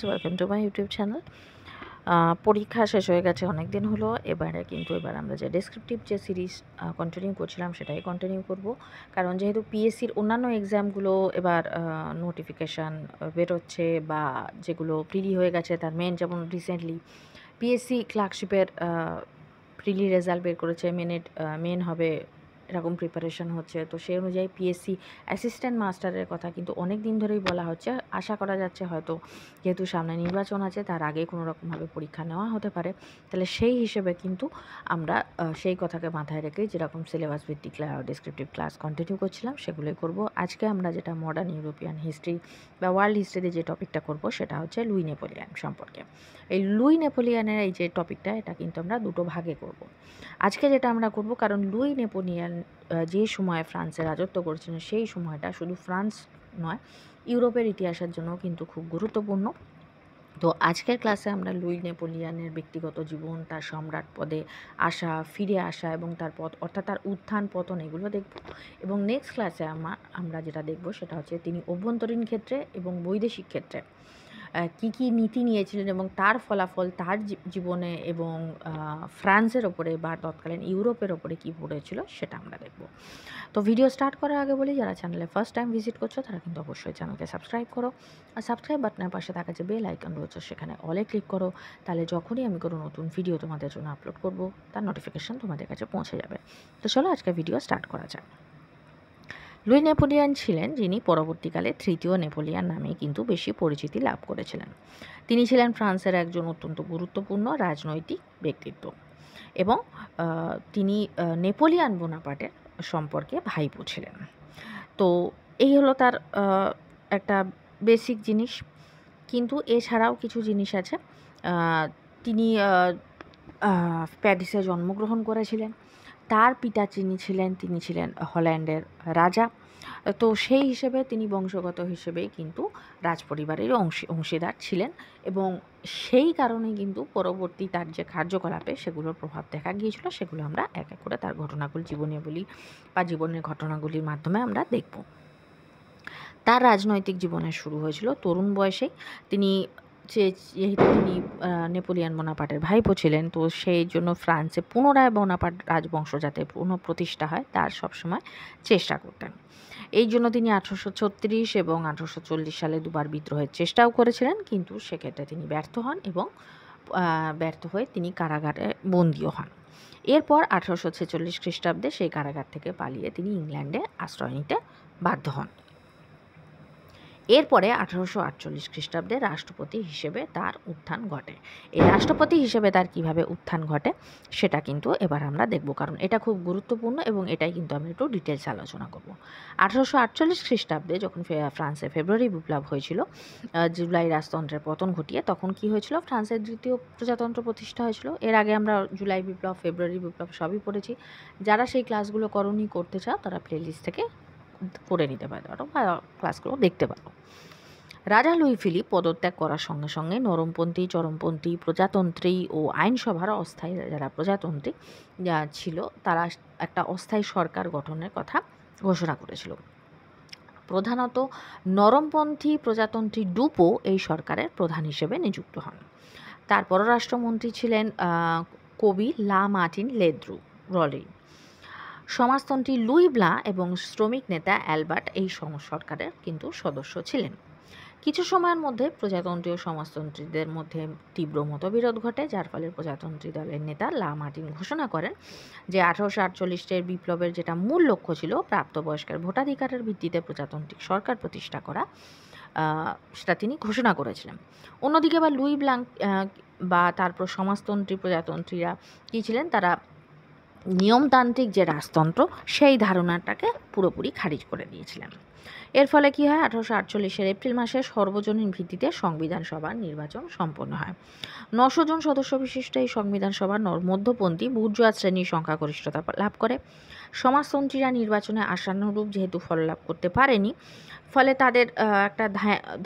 Welcome to my YouTube channel. পরীক্ষা শেষ হয়ে গেছে অনেক দিন হলো। এবার আমরা যে ডেসক্রিপটিভ যে সিরিজ কন্টিনিউ করছিলাম সেটাই কন্টিনিউ করব। কারণ যেহেতু পিএসসির অন্যান্য এক্সামগুলো এবার নোটিফিকেশান বেরোচ্ছে, বা যেগুলো প্রিলি হয়ে গেছে তার যেমন রিসেন্টলি পিএসসি ক্লার্কশিপের প্রিলি রেজাল্ট বের করেছে। মেন হবে এরকম প্রিপারেশন হচ্ছে। তো সেই অনুযায়ী পিএসসি অ্যাসিস্ট্যান্ট মাস্টারের কথা কিন্তু অনেক দিন ধরেই বলা হচ্ছে। আশা করা যাচ্ছে হয়তো যেহেতু সামনে নির্বাচন আছে তার আগে কোনো রকমভাবে পরীক্ষা নেওয়া হতে পারে। তাহলে সেই হিসেবে কিন্তু আমরা সেই কথাকে মাথায় রেখেই যেরকম সিলেবাস ভিত্তিক ডেসক্রিপটিভ ক্লাস কন্টিনিউ করছিলাম সেগুলোই করব। আজকে আমরা যেটা মডার্ন ইউরোপিয়ান হিস্ট্রি বা ওয়ার্ল্ড হিস্ট্রিতে যে টপিকটা করব সেটা হচ্ছে লুই নেপোলিয়ান সম্পর্কে। এই লুই নেপোলিয়ানের এই যে টপিকটা, এটা কিন্তু আমরা দুটো ভাগে করব। আজকে যেটা আমরা করব, কারণ লুই নেপোলিয়ান যে সময়ে ফ্রান্সে রাজত্ব করছিলেন সেই সময়টা শুধু ফ্রান্স নয়, ইউরোপের ইতিহাসের জন্য কিন্তু খুব গুরুত্বপূর্ণ। তো আজকের ক্লাসে আমরা লুই নেপোলিয়ানের ব্যক্তিগত জীবন, তার সম্রাট পদে আসা, ফিরে আসা এবং তার পথ অর্থাৎ তার উত্থান পতন এগুলো দেখব। এবং নেক্সট ক্লাসে আমরা যেটা দেখব সেটা হচ্ছে তিনি অভ্যন্তরীণ ক্ষেত্রে এবং বৈদেশিক ক্ষেত্রে কী কী নীতি নিয়েছিলেন এবং তার ফলাফল তার জীবনে এবং ফ্রান্সের ওপরে বা তৎকালীন ইউরোপের ওপরে কী পড়েছিল সেটা আমরা দেখব। তো ভিডিও স্টার্ট করার আগে বলি, যারা চ্যানেলে ফার্স্ট টাইম ভিজিট করছো তারা কিন্তু অবশ্যই চ্যানেলকে সাবস্ক্রাইব করো, আর সাবস্ক্রাইব বাটনের পাশে থাকা যে বেল আইকন রয়েছে সেখানে অলে ক্লিক করো। তাহলে যখনই আমি কোনো নতুন ভিডিও তোমাদের জন্য আপলোড করব তার নোটিফিকেশান তোমাদের কাছে পৌঁছে যাবে। তো চলো আজকে ভিডিও স্টার্ট করা যাক। লুই নেপোলিয়ান ছিলেন যিনি পরবর্তীকালে তৃতীয় নেপোলিয়ান নামে কিন্তু বেশি পরিচিতি লাভ করেছিলেন। তিনি ছিলেন ফ্রান্সের একজন অত্যন্ত গুরুত্বপূর্ণ রাজনৈতিক ব্যক্তিত্ব এবং তিনি নেপোলিয়ান বোনাপার্টের সম্পর্কে ভাইপো ছিলেন। তো এই হলো তার একটা বেসিক জিনিস। কিন্তু এছাড়াও কিছু জিনিস আছে। তিনি প্যারিসে জন্মগ্রহণ করেছিলেন। তার পিতা তিনি ছিলেন হল্যান্ডের রাজা। তো সেই হিসেবে তিনি বংশগত হিসেবেই কিন্তু রাজপরিবারের অংশীদার ছিলেন, এবং সেই কারণে কিন্তু পরবর্তী তার যে কার্যকলাপে সেগুলোর প্রভাব দেখা গিয়েছিল, সেগুলো আমরা এক এক করে তার জীবনাবলী বা জীবনের ঘটনাগুলির মাধ্যমে আমরা দেখব। তার রাজনৈতিক জীবনের শুরু হয়েছিল তরুণ বয়সেই। যেহেতু তিনি নেপোলিয়ান বোনাপার্টের ভাইপো ছিলেন, তো সেই জন্য ফ্রান্সে পুনরায় বোনাপার্ট রাজবংশ যাতে পুনঃপ্রতিষ্ঠা হয় তার সবসময় চেষ্টা করতেন। এই জন্য তিনি 1836 এবং 1840 সালে দুবার বিদ্রোহের চেষ্টাও করেছিলেন, কিন্তু সেক্ষেত্রে তিনি ব্যর্থ হন এবং ব্যর্থ হয়ে তিনি কারাগারে বন্দিও হন। এরপর 1846 খ্রিস্টাব্দে সেই কারাগার থেকে পালিয়ে তিনি ইংল্যান্ডে আশ্রয় নিতে বাধ্য হন। এরপরে 1848 খ্রিস্টাব্দে রাষ্ট্রপতি হিসেবে তার উত্থান ঘটে। এই রাষ্ট্রপতি হিসেবে তার কিভাবে উত্থান ঘটে সেটা কিন্তু এবার আমরা দেখব, কারণ এটা খুব গুরুত্বপূর্ণ এবং এটাই কিন্তু আমরা একটু ডিটেলস আলোচনা করব। 1848 খ্রিস্টাব্দে যখন ফ্রান্সে ফেব্রুয়ারি বিপ্লব হয়েছিল, জুলাই রাজতন্ত্রের পতন ঘটিয়ে, তখন কি হয়েছিল, ফ্রান্সের দ্বিতীয় প্রজাতন্ত্র প্রতিষ্ঠা হয়েছিল। এর আগে আমরা জুলাই বিপ্লব, ফেব্রুয়ারি বিপ্লব সবই পড়েছি। যারা সেই ক্লাসগুলো করতে চাও তারা প্লেলিস্ট থেকে করে নিতে পারো বা ক্লাসগুলো দেখতে পারো। রাজা লুই ফিলিপ পদত্যাগ করার সঙ্গে সঙ্গে নরমপন্থী, চরমপন্থী, প্রজাতন্ত্রী ও আইনসভার অস্থায়ী যারা প্রজাতন্ত্রী ছিল তারা একটা অস্থায়ী সরকার গঠনের কথা ঘোষণা করেছিল। প্রধানত নরমপন্থী প্রজাতন্ত্রী ডুপো এই সরকারের প্রধান হিসেবে নিযুক্ত হন। তার পররাষ্ট্রমন্ত্রী ছিলেন কবি লা মার্টিন লেদ্রু রলি। সমাজতন্ত্রী লুই ব্লাঁ এবং শ্রমিক নেতা অ্যালবার্ট এই সরকারের কিন্তু সদস্য ছিলেন। কিছু সময়ের মধ্যে প্রজাতন্ত্রী ও সমাজতন্ত্রীদের মধ্যে তীব্র মতবিরোধ ঘটে, যার ফলে প্রজাতন্ত্রী দলের নেতা লা মার্টিন ঘোষণা করেন যে 1848-এর বিপ্লবের যেটা মূল লক্ষ্য ছিল প্রাপ্তবয়স্কের ভোটাধিকারের ভিত্তিতে প্রজাতান্ত্রিক সরকার প্রতিষ্ঠা করা, সেটা তিনি ঘোষণা করেছিলেন। অন্যদিকে বা লুই ব্লাং বা তারপর সমাজতন্ত্রী প্রজাতন্ত্রীরা কী ছিলেন, তারা নিয়মতান্ত্রিক যে রাজতন্ত্র সেই ধারণাটাকে পুরোপুরি খারিজ করে দিয়েছিলেন। এর ফলে কী হয়, 1848-এর এপ্রিল মাসে সর্বজনীন ভিত্তিতে সংবিধান সভার নির্বাচন সম্পন্ন হয়। 900 জন সদস্য বিশিষ্ট এই সংবিধান সভার মধ্যপন্থী বুর্জোয়া শ্রেণীর সংখ্যাগরিষ্ঠতা লাভ করে। সমাজতন্ত্রীরা নির্বাচনে আশানুরূপ যেহেতু ফল লাভ করতে পারেনি, ফলে তাদের একটা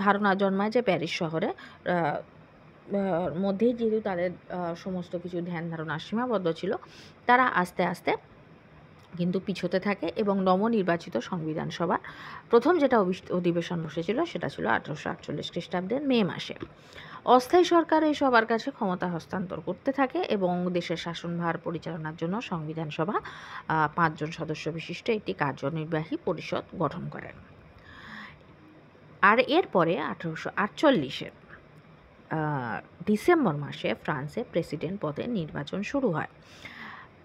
ধারণা জন্মায় যে প্যারিস শহরে মধ্যেই যেহেতু তাদের সমস্ত কিছু ধ্যান ধারণা সীমাবদ্ধ ছিল, তারা আস্তে আস্তে কিন্তু পিছোতে থাকে এবং নবনির্বাচিত সংবিধান সভার প্রথম যেটা অধিবেশন বসেছিল সেটা ছিল 1848 খ্রিস্টাব্দের মে মাসে। অস্থায়ী সরকার এই সবার কাছে ক্ষমতা হস্তান্তর করতে থাকে এবং দেশের শাসনভার পরিচালনার জন্য সংবিধান সভা 5 জন সদস্য বিশিষ্ট একটি কার্যনির্বাহী পরিষদ গঠন করে। আর এরপরে 1848-এর ডিসেম্বর মাসে ফ্রান্সে প্রেসিডেন্ট পদে নির্বাচন শুরু হয়।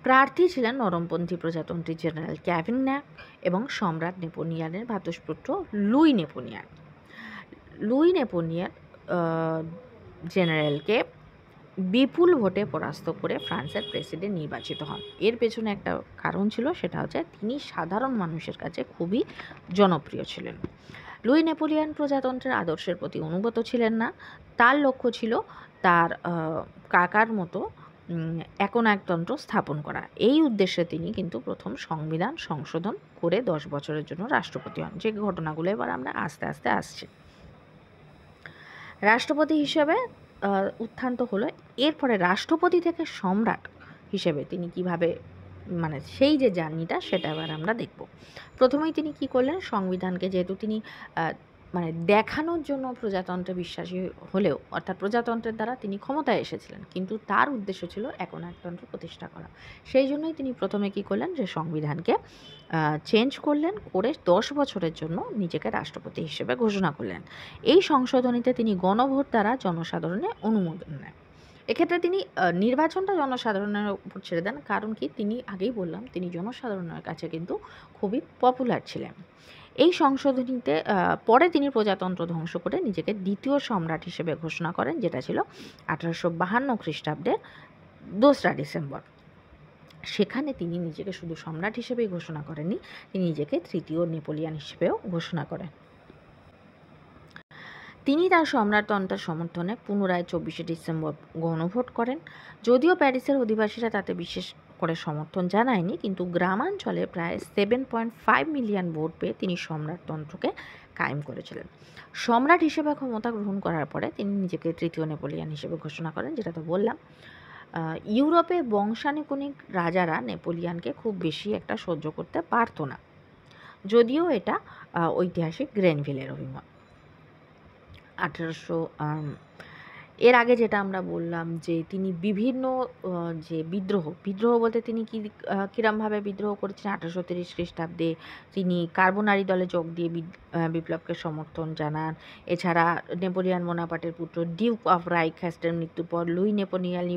প্রার্থী ছিলেন নরমপন্থী প্রজাতন্ত্রী জেনারেল ক্যাভিন্যাক এবং সম্রাট নেপোলিয়নের ভ্রাতুষ্পুত্র লুই নেপোলিয়ন। লুই নেপোলিয়ন জেনারেলকে বিপুল ভোটে পরাস্ত করে ফ্রান্সের প্রেসিডেন্ট নির্বাচিত হন। এর পেছনে একটা কারণ ছিল, সেটা হচ্ছে তিনি সাধারণ মানুষের কাছে খুবই জনপ্রিয় ছিলেন। লুই নেপোলিয়ন প্রজাতন্ত্রের আদর্শের প্রতি অনুগত ছিলেন না। তার লক্ষ্য ছিল তার কাকার মতো একনায়কতন্ত্র স্থাপন করা। এই উদ্দেশ্যে তিনি কিন্তু প্রথম সংবিধান সংশোধন করে 10 বছরের জন্য রাষ্ট্রপতি হন, যে ঘটনাগুলো এবার আমরা আস্তে আস্তে আসছি। রাষ্ট্রপতি হিসেবে উত্থান্ত হলো। এরপরে রাষ্ট্রপতি থেকে সম্রাট হিসেবে তিনি কিভাবে, মানে সেই যে জার্নিটা, সেটা এবার আমরা দেখব। প্রথমেই তিনি কি করলেন, সংবিধানকে যেহেতু তিনি মানে দেখানোর জন্য প্রজাতন্ত্রে বিশ্বাসী হলেও, অর্থাৎ প্রজাতন্ত্রের দ্বারা তিনি ক্ষমতায় এসেছিলেন, কিন্তু তার উদ্দেশ্য ছিল একনায়কতন্ত্র প্রতিষ্ঠা করা। সেই জন্যই তিনি প্রথমে কি করলেন, যে সংবিধানকে চেঞ্জ করলেন, করে 10 বছরের জন্য নিজেকে রাষ্ট্রপতি হিসেবে ঘোষণা করলেন। এই সংশোধনীতে তিনি গণভোট দ্বারা জনসাধারণের অনুমোদন নেন। এক্ষেত্রে তিনি নির্বাচনটা জনসাধারণের উপর ছেড়ে দেন, কারণ কি, তিনি আগেই বললাম তিনি জনসাধারণের কাছে কিন্তু খুবই পপুলার ছিলেন। এই সংশোধনীতে পরে তিনি প্রজাতন্ত্র ধ্বংস করে নিজেকে দ্বিতীয় সম্রাট হিসেবে ঘোষণা করেন, যেটা ছিল 1852 খ্রিস্টাব্দের 2রা ডিসেম্বর। সেখানে তিনি নিজেকে শুধু সম্রাট হিসেবেই ঘোষণা করেননি, তিনি নিজেকে তৃতীয় নেপোলিয়ন হিসেবেও ঘোষণা করেন। তিনি তার সম্রাটতন্ত্রের সমর্থনে পুনরায় 24শে ডিসেম্বর গণভোট করেন। যদিও প্যারিসের অধিবাসীরা তাতে বিশেষ করে সমর্থন জানায়নি, কিন্তু গ্রামাঞ্চলে প্রায় 7.5 মিলিয়ন ভোট পেয়ে তিনি সম্রাটতন্ত্রকে কায়েম করেছিলেন। সম্রাট হিসেবে ক্ষমতা গ্রহণ করার পরে তিনি নিজেকে তৃতীয় নেপোলিয়ন হিসেবে ঘোষণা করেন, যেটা তো বললাম। ইউরোপে বংশানুক্রমিক রাজারা নেপোলিয়নকে খুব বেশি একটা সহ্য করতে পারত না, যদিও এটা ঐতিহাসিক গ্রেনভিলের অভিমত। 1800 এর আগে যেটা আমরা বললাম, যে তিনি বিভিন্ন যে বিদ্রোহ বলতে তিনি কিরমভাবে বিদ্রোহ করেছেন। 1830 খ্রিস্টাব্দে তিনি কার্বোনারি দলে যোগ দিয়ে বিপ্লবকে সমর্থন জানান। এছাড়া নেপোলিয়ন বোনাপার্টের পুত্র ডিউক অফ রাইখহ্যাস্টের মৃত্যুর পর লুই নেপোলিয়ন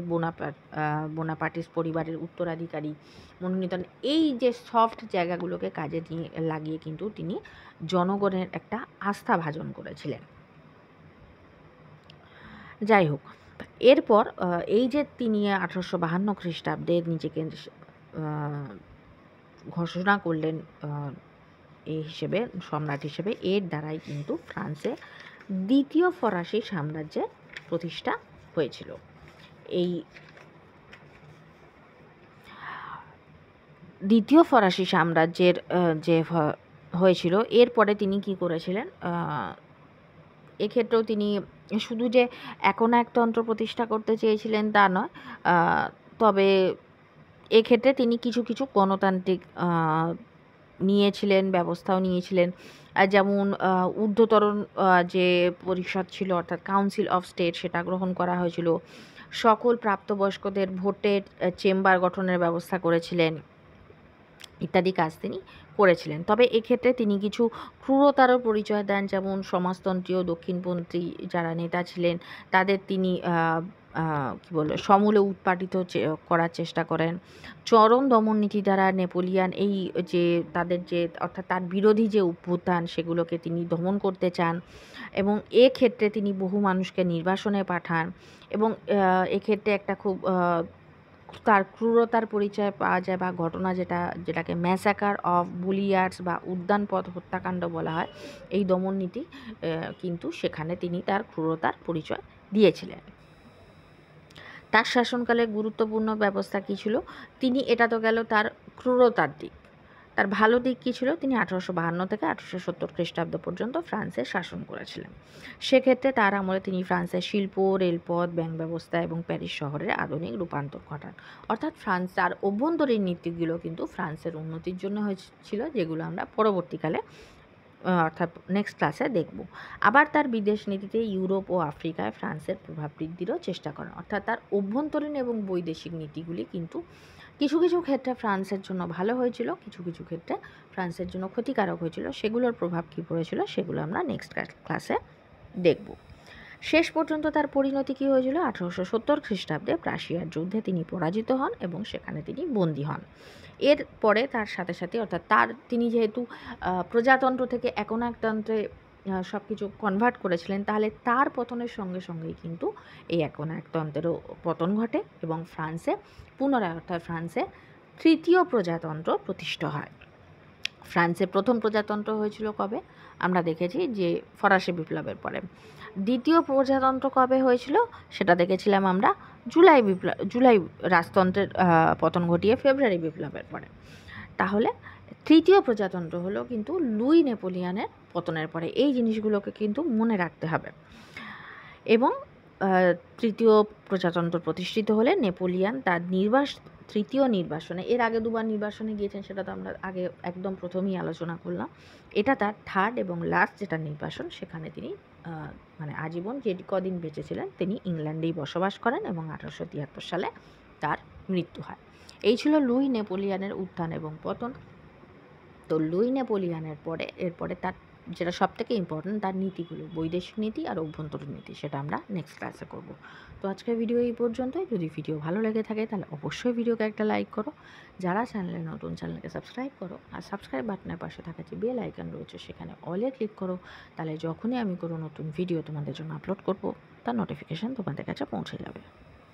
বোনাপার্টিস পরিবারের উত্তরাধিকারী মনোনীত। এই যে সফট জায়গাগুলোকে কাজে লাগিয়ে কিন্তু তিনি জনগণের একটা আস্থা ভাজন করেছিলেন। যাই হোক, এরপর এই যে তিনি 1852 খ্রিস্টাব্দে নিজেকে ঘোষণা করলেন এই হিসেবে, সম্রাট হিসেবে, এর দ্বারাই কিন্তু ফ্রান্সে দ্বিতীয় ফরাসি সাম্রাজ্যের প্রতিষ্ঠা হয়েছিল। এই দ্বিতীয় ফরাসি সাম্রাজ্যের যে হয়েছিল, এরপরে তিনি কি করেছিলেন, এক্ষেত্রেও তিনি শুধু যে একনায়কতন্ত্র প্রতিষ্ঠা করতে চেয়েছিলেন তা নয়, তবে এক্ষেত্রে তিনি কিছু কিছু গণতান্ত্রিক নিয়েছিলেন, ব্যবস্থাও নিয়েছিলেন। যেমন ঊর্ধ্বতর যে পরিষদ ছিল, অর্থাৎ কাউন্সিল অফ স্টেট, সেটা গ্রহণ করা হয়েছিল। সকল প্রাপ্তবয়স্কদের ভোটের চেম্বার গঠনের ব্যবস্থা করেছিলেন, ইত্যাদি কাজ তিনি করেছিলেন। তবে এক্ষেত্রে তিনি কিছু ক্রূরতারও পরিচয় দেন, যেমন সমাজতন্ত্রীয় দক্ষিণপন্থী যারা নেতা ছিলেন তাদের তিনি সমূলে উৎপাটিত করার চেষ্টা করেন। চরম দমন নীতি দ্বারা নেপোলিয়ন এই যে তাদের যে, অর্থাৎ তার বিরোধী যে অভ্যুত্থান, সেগুলোকে তিনি দমন করতে চান, এবং এক্ষেত্রে তিনি বহু মানুষকে নির্বাসনে পাঠান। এবং এক্ষেত্রে একটা খুব তার ক্রূরতার পরিচয় পাওয়া যায়, বা ঘটনা যেটাকে ম্যাসাকার অফ বুলিয়ার্স বা উদ্যানপথ হত্যাকাণ্ড বলা হয়, এই দমন নীতি কিন্তু সেখানে তিনি তার ক্রূরতার পরিচয় দিয়েছিলেন। তার শাসনকালে গুরুত্বপূর্ণ ব্যবস্থা কী ছিল, তিনি, এটা তো গেল তার ক্রূরতার দিক, তার ভালো দিক কী ছিল, তিনি 1852 থেকে 1870 খ্রিস্টাব্দ পর্যন্ত ফ্রান্সের শাসন করেছিলেন। সেক্ষেত্রে তার আমলে তিনি ফ্রান্সের শিল্প, রেলপথ, ব্যাংক ব্যবস্থা এবং প্যারিস শহরের আধুনিক রূপান্তর ঘটান। অর্থাৎ ফ্রান্স তার অভ্যন্তরীণ নীতিগুলো কিন্তু ফ্রান্সের উন্নতির জন্য হয়েছিল, যেগুলো আমরা পরবর্তীকালে অর্থাৎ নেক্সট ক্লাসে দেখব। আবার তার বিদেশ নীতিতে ইউরোপ ও আফ্রিকায় ফ্রান্সের প্রভাব বৃদ্ধিরও চেষ্টা করেন। অর্থাৎ তার অভ্যন্তরীণ এবং বৈদেশিক নীতিগুলি কিন্তু কিছু কিছু ক্ষেত্রে ফ্রান্সের জন্য ভালো হয়েছিল, কিছু কিছু ক্ষেত্রে ফ্রান্সের জন্য ক্ষতিকারক হয়েছিল। সেগুলোর প্রভাব কী পড়েছিল সেগুলো আমরা নেক্সট ক্লাসে দেখব। শেষ পর্যন্ত তার পরিণতি কী হয়েছিল, 1870 খ্রিস্টাব্দে প্রাশিয়ার যুদ্ধে তিনি পরাজিত হন এবং সেখানে তিনি বন্দী হন। এর পরে তার সাথে সাথে অর্থাৎ তিনি যেহেতু প্রজাতন্ত্র থেকে একনায়কতন্ত্রে সব কিছু কনভার্ট করেছিলেন, তাহলে তার পতনের সঙ্গে সঙ্গেই কিন্তু এই একনায়কতন্ত্রেরও পতন ঘটে এবং ফ্রান্সে পুনরায় অর্থাৎ ফ্রান্সে তৃতীয় প্রজাতন্ত্র প্রতিষ্ঠা হয়। ফ্রান্সে প্রথম প্রজাতন্ত্র হয়েছিল কবে, আমরা দেখেছি যে ফরাসি বিপ্লবের পরে। দ্বিতীয় প্রজাতন্ত্র কবে হয়েছিল সেটা দেখেছিলাম আমরা জুলাই রাজতন্ত্রের পতন ঘটিয়ে ফেব্রুয়ারি বিপ্লবের পরে। তাহলে তৃতীয় প্রজাতন্ত্র হলো কিন্তু লুই নেপোলিয়নের পতনের পরে। এই জিনিসগুলোকে কিন্তু মনে রাখতে হবে। এবং তৃতীয় প্রজাতন্ত্র প্রতিষ্ঠিত হলে নেপোলিয়ন তার তৃতীয় নির্বাসনে, এর আগে দুবার নির্বাসনে গিয়েছেন, সেটা তো আমরা আগে একদম প্রথমেই আলোচনা করলাম। এটা তার থার্ড এবং লাস্ট যেটা নির্বাসন, সেখানে তিনি মানে আজীবন যে কদিন বেঁচেছিলেন তিনি ইংল্যান্ডেই বসবাস করেন এবং 1873 সালে তার মৃত্যু হয়। এই ছিল লুই নেপোলিয়নের উত্থান এবং পতন। তো লুই নেপোলিয়নের পরে এরপরে তার যেটা সবথেকে ইম্পর্টেন্ট, তার নীতিগুলো, বৈদেশিক নীতি আর অভ্যন্তরীণ নীতি, সেটা আমরা নেক্সট ক্লাসে করব। তো আজকের ভিডিও এই পর্যন্তই। যদি ভিডিও ভালো লেগে থাকে তাহলে অবশ্যই ভিডিওকে একটা লাইক করো। যারা চ্যানেলে নতুন, চ্যানেলকে সাবস্ক্রাইব করো, আর সাবস্ক্রাইব বাটনের পাশে থাকা যে বেল আইকন রয়েছে সেখানে অলে ক্লিক করো। তাহলে যখনই আমি কোনো নতুন ভিডিও তোমাদের জন্য আপলোড করব তার নোটিফিকেশান তোমাদের কাছে পৌঁছে যাবে।